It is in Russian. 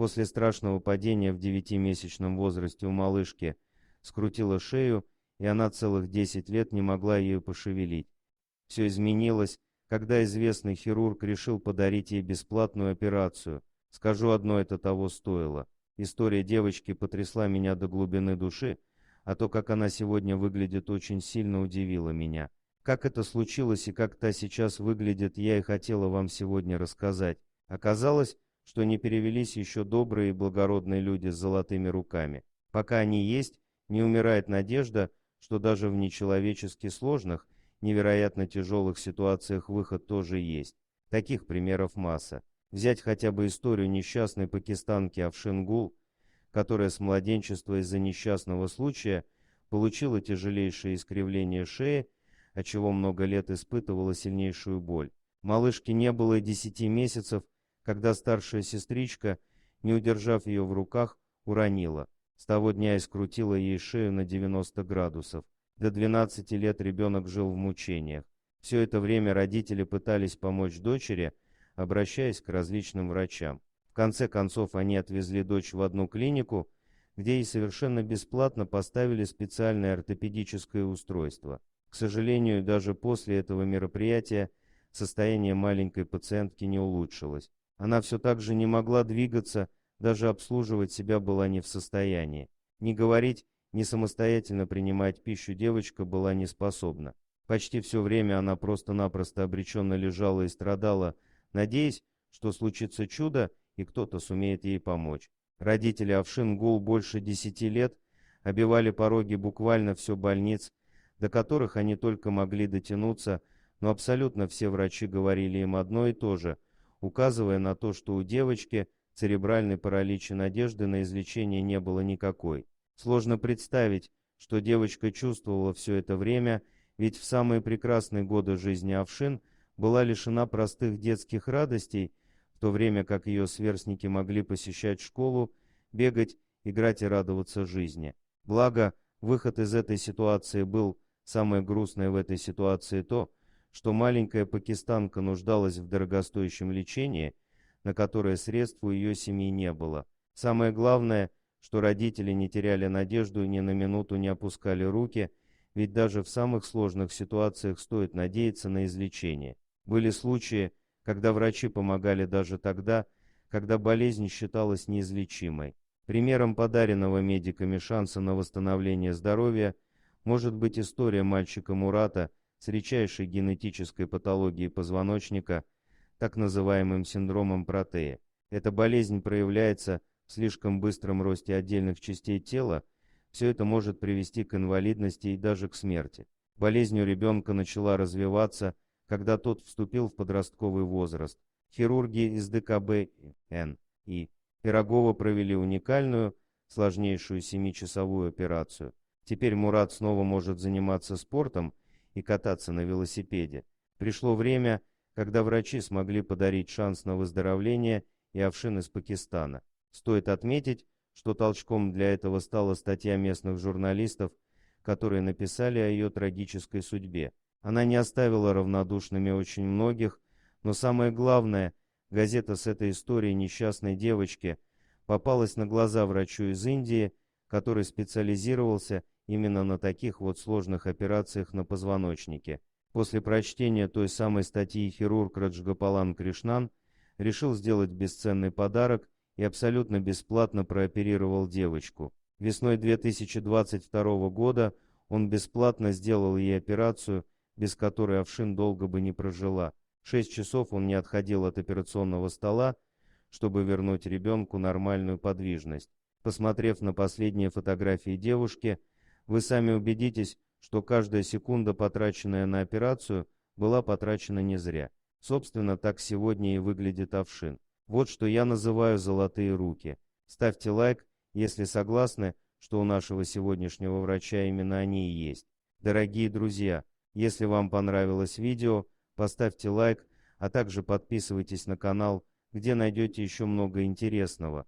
После страшного падения в 9-месячном возрасте у малышки скрутила шею, и она целых 10 лет не могла ее пошевелить. Все изменилось, когда известный хирург решил подарить ей бесплатную операцию. Скажу одно, это того стоило. История девочки потрясла меня до глубины души, а то, как она сегодня выглядит, очень сильно удивило меня. Как это случилось и как та сейчас выглядит, я и хотела вам сегодня рассказать. Оказалось, что не перевелись еще добрые и благородные люди с золотыми руками. Пока они есть, не умирает надежда, что даже в нечеловечески сложных, невероятно тяжелых ситуациях выход тоже есть. Таких примеров масса. Взять хотя бы историю несчастной пакистанки Афшин Гул, которая с младенчества из-за несчастного случая получила тяжелейшее искривление шеи, отчего много лет испытывала сильнейшую боль. Малышке не было и 10 месяцев, когда старшая сестричка, не удержав ее в руках, уронила. С того дня и скрутила ей шею на 90 градусов. До 12 лет ребенок жил в мучениях. Все это время родители пытались помочь дочери, обращаясь к различным врачам. В конце концов они отвезли дочь в одну клинику, где ей совершенно бесплатно поставили специальное ортопедическое устройство. К сожалению, даже после этого мероприятия состояние маленькой пациентки не улучшилось. Она все так же не могла двигаться, даже обслуживать себя была не в состоянии. Ни говорить, ни самостоятельно принимать пищу девочка была не способна. Почти все время она просто-напросто обреченно лежала и страдала, надеясь, что случится чудо и кто-то сумеет ей помочь. Родители Афшин Гул больше 10 лет обивали пороги буквально все больниц, до которых они только могли дотянуться, но абсолютно все врачи говорили им одно и то же, указывая на то, что у девочки церебральный паралич и надежды на излечение не было никакой. Сложно представить, что девочка чувствовала все это время, ведь в самые прекрасные годы жизни Афшин была лишена простых детских радостей, в то время как ее сверстники могли посещать школу, бегать, играть и радоваться жизни. Благо, выход из этой ситуации был. Самое грустное в этой ситуации то, что маленькая пакистанка нуждалась в дорогостоящем лечении, на которое средств у ее семьи не было. Самое главное, что родители не теряли надежду и ни на минуту не опускали руки, ведь даже в самых сложных ситуациях стоит надеяться на излечение. Были случаи, когда врачи помогали даже тогда, когда болезнь считалась неизлечимой. Примером подаренного медиками шанса на восстановление здоровья может быть история мальчика Мурата с редчайшей генетической патологией позвоночника, так называемым синдромом Протея. Эта болезнь проявляется в слишком быстром росте отдельных частей тела, все это может привести к инвалидности и даже к смерти. Болезнь у ребенка начала развиваться, когда тот вступил в подростковый возраст. Хирурги из ДКБ-Н и Пирогова провели уникальную, сложнейшую 7-часовую операцию. Теперь Мурат снова может заниматься спортом и кататься на велосипеде. Пришло время, когда врачи смогли подарить шанс на выздоровление и Афшин из Пакистана. Стоит отметить, что толчком для этого стала статья местных журналистов, которые написали о ее трагической судьбе. Она не оставила равнодушными очень многих, но самое главное, газета с этой историей несчастной девочки попалась на глаза врачу из Индии, который специализировался именно на таких вот сложных операциях на позвоночнике. После прочтения той самой статьи хирург Раджгопалан Кришнан решил сделать бесценный подарок и абсолютно бесплатно прооперировал девочку. Весной 2022 года он бесплатно сделал ей операцию, без которой Афшин долго бы не прожила. 6 часов он не отходил от операционного стола, чтобы вернуть ребенку нормальную подвижность. Посмотрев на последние фотографии девушки, вы сами убедитесь, что каждая секунда, потраченная на операцию, была потрачена не зря. Собственно, так сегодня и выглядит Афшин. Вот что я называю «золотые руки». Ставьте лайк, если согласны, что у нашего сегодняшнего врача именно они и есть. Дорогие друзья, если вам понравилось видео, поставьте лайк, а также подписывайтесь на канал, где найдете еще много интересного.